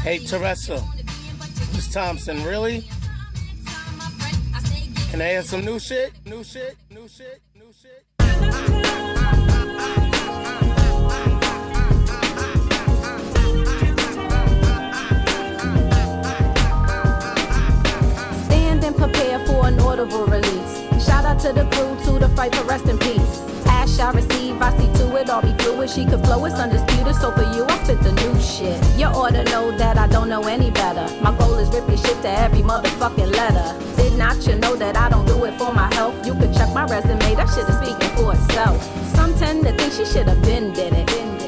Hey, Teresa. Miss Thompson, really? Can I have some new shit? New shit? New shit? New shit? Stand and prepare for an audible release. Shout out to the crew, to the Phife, for rest in peace. Ash shall receive, I see to it, all be fluid. She could flow, it's undisputed, so for you I spit the new shit. You ought to know that I don't know any better. My goal is rip your shit to every motherfucking letter. Did not you know that I don't do it for my health? You could check my resume, that shit is speaking for itself. Some tend to think she should have been did it.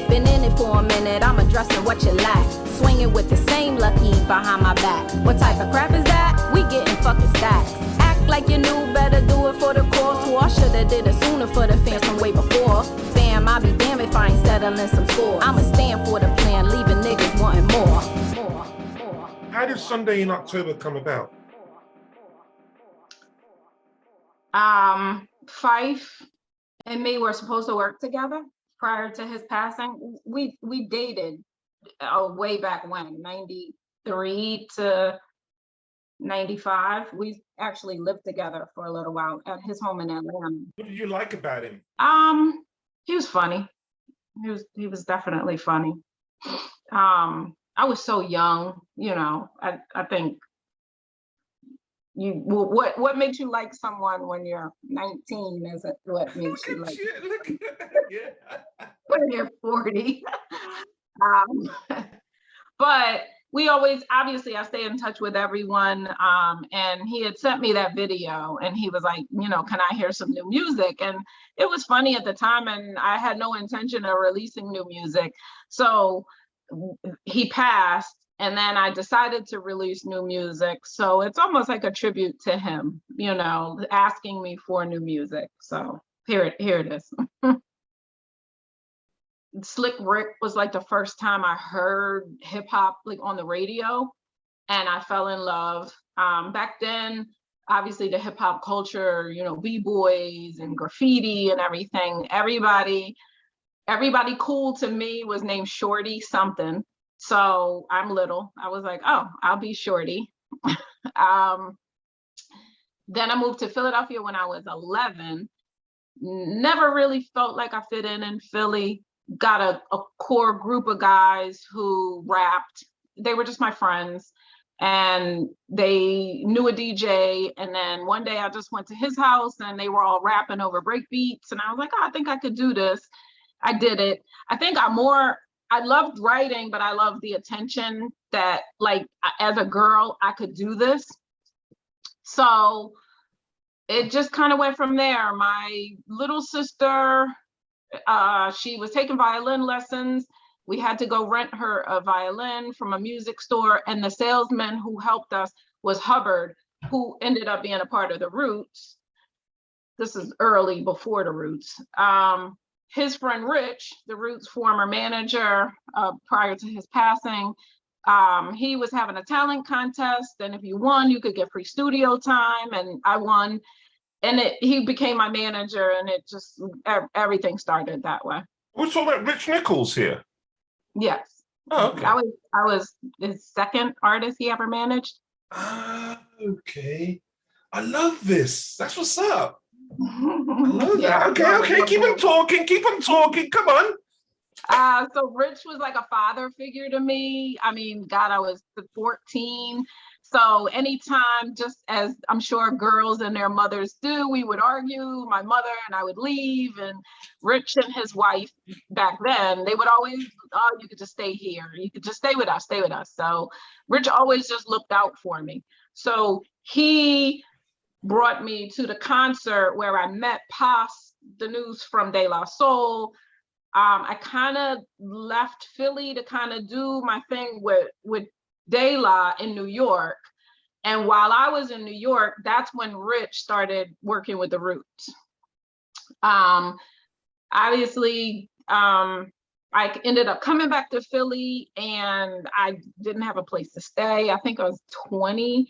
Been in it for a minute, I'm addressing what you lack. Swinging with the same lucky behind my back. What type of crap is that? We getting fucking stacks. Like you knew better, do it for the cause. Who I shoulda did it sooner for the fans from way before. Fam, I'll be damned if I ain't settling some scores. I'ma stand for the plan, leaving niggas wanting more. How did Sunday in October come about? Phife and me were supposed to work together prior to his passing. We dated way back when, 93 to 95. We actually lived together for a little while at his home in Atlanta. What did you like about him? He was funny. He was definitely funny. I was so young, you know. I think what makes you like someone when you're 19 isn't what makes you like when you're 40. But we always, obviously I stay in touch with everyone, and he had sent me that video and he was like, you know, can I hear some new music? And it was funny at the time and I had no intention of releasing new music. So he passed and then I decided to release new music. So it's almost like a tribute to him, you know, asking me for new music. So here it is. Slick Rick was like the first time I heard hip hop like on the radio, and I fell in love. Back then, obviously the hip hop culture, you know, b-boys and graffiti and everything. Everybody cool to me was named Shorty something. So I'm little. I was like, oh, I'll be Shorty. Then I moved to Philadelphia when I was 11. Never really felt like I fit in Philly. Got a core group of guys who rapped. They were just my friends and they knew a DJ. And then one day I just went to his house and they were all rapping over break beats. And I was like, oh, I think I could do this. I did it. I think I loved writing, but I loved the attention that, like, as a girl, I could do this. So it just kind of went from there. My little sister, she was taking violin lessons. We had to go rent her a violin from a music store, and the salesman who helped us was Hubbard, who ended up being a part of the Roots. This is early before the Roots. His friend Rich, the Roots former manager, prior to his passing, he was having a talent contest, and if you won, you could get free studio time, and I won. And he became my manager, and it just, everything started that way. We're talking about Rich Nichols here. Yes. Oh, okay. I was his second artist he ever managed. Okay. I love this. That's what's up. I love Yeah, that. Okay. Keep on talking. Come on. So Rich was like a father figure to me. I mean, God, I was 14. So anytime, just as I'm sure girls and their mothers do, we would argue, my mother and I would leave, and Rich and his wife back then, they would always, oh, you could just stay here. You could just stay with us. So Rich always just looked out for me. So he brought me to the concert where I met Pas, the news from De La Soul. I kind of left Philly to kind of do my thing with De La in New York. And while I was in New York, that's when Rich started working with the Roots. Obviously, I ended up coming back to Philly and I didn't have a place to stay. I think I was 20.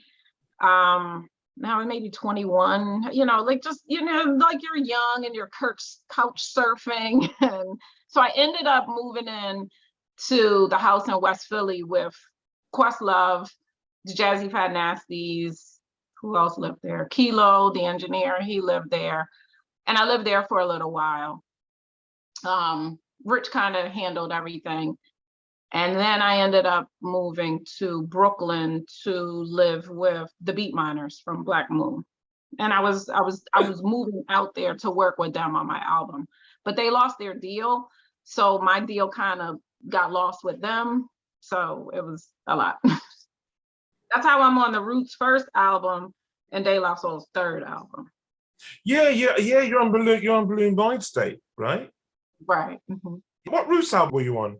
now maybe 21, you know, like just, you know, like you're young and you're couch surfing. And so I ended up moving in to the house in West Philly with Questlove, the Jazzy Fat Nasties. Who else lived there? Kilo, the engineer, he lived there. And I lived there for a little while. Rich kind of handled everything. And then I ended up moving to Brooklyn to live with the Beat Miners from Black Moon. And I was moving out there to work with them on my album, but they lost their deal. So my deal kind of got lost with them. So it was a lot. That's how I'm on the Roots first album and De La Soul's third album. Yeah. You're on Balloon Mind State, right? Right. Mm-hmm. What Roots album were you on?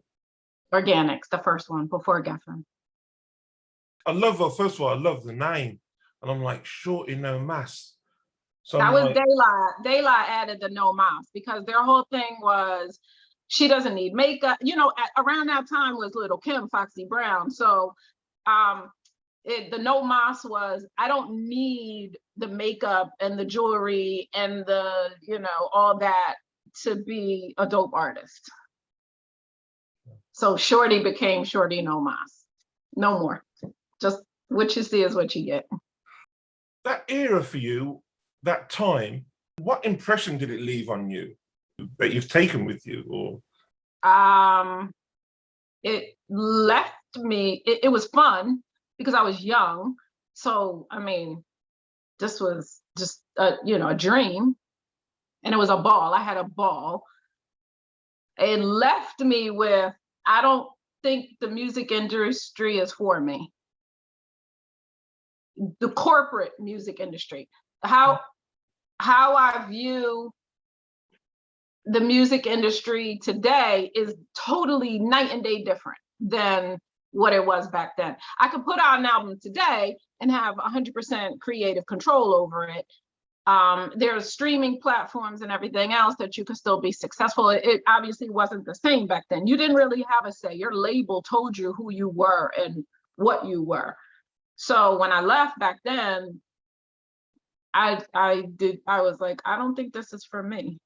Organics, the first one before Geffen. First of all, I love the name. And I'm like, Shorty No Mass. So that was like, De La added the No Mas because their whole thing was she doesn't need makeup. You know, around that time was Little Kim, Foxy Brown. So the No Mas was, I don't need the makeup and the jewelry and the, you know, all that to be a dope artist. So Shorty became Shorty No Mas. No more. Just what you see is what you get. That era for you, that time, what impression did it leave on you that you've taken with you? Or it left me, it was fun because I was young. So, I mean, this was just you know, a dream. And it was a ball. I had a ball. It left me with, I don't think the music industry is for me. The corporate music industry. How I view the music industry today is totally night and day different than what it was back then. I could put out an album today and have 100% creative control over it. There's streaming platforms and everything else that you could still be successful. It obviously wasn't the same back then. You didn't really have a say. Your label told you who you were and what you were. So when I left back then, I was like, I don't think this is for me.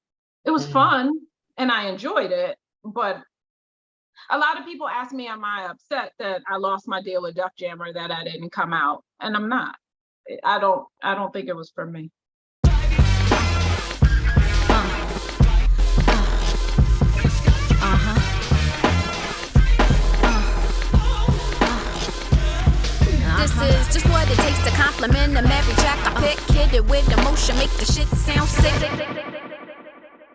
It was fun and I enjoyed it, but a lot of people ask me, am I upset that I lost my deal with Def Jam or that I didn't come out? And I'm not. I don't think it was for me. This is just what it takes to compliment them. Every track I pick, hit it with emotion, make the shit sound sick.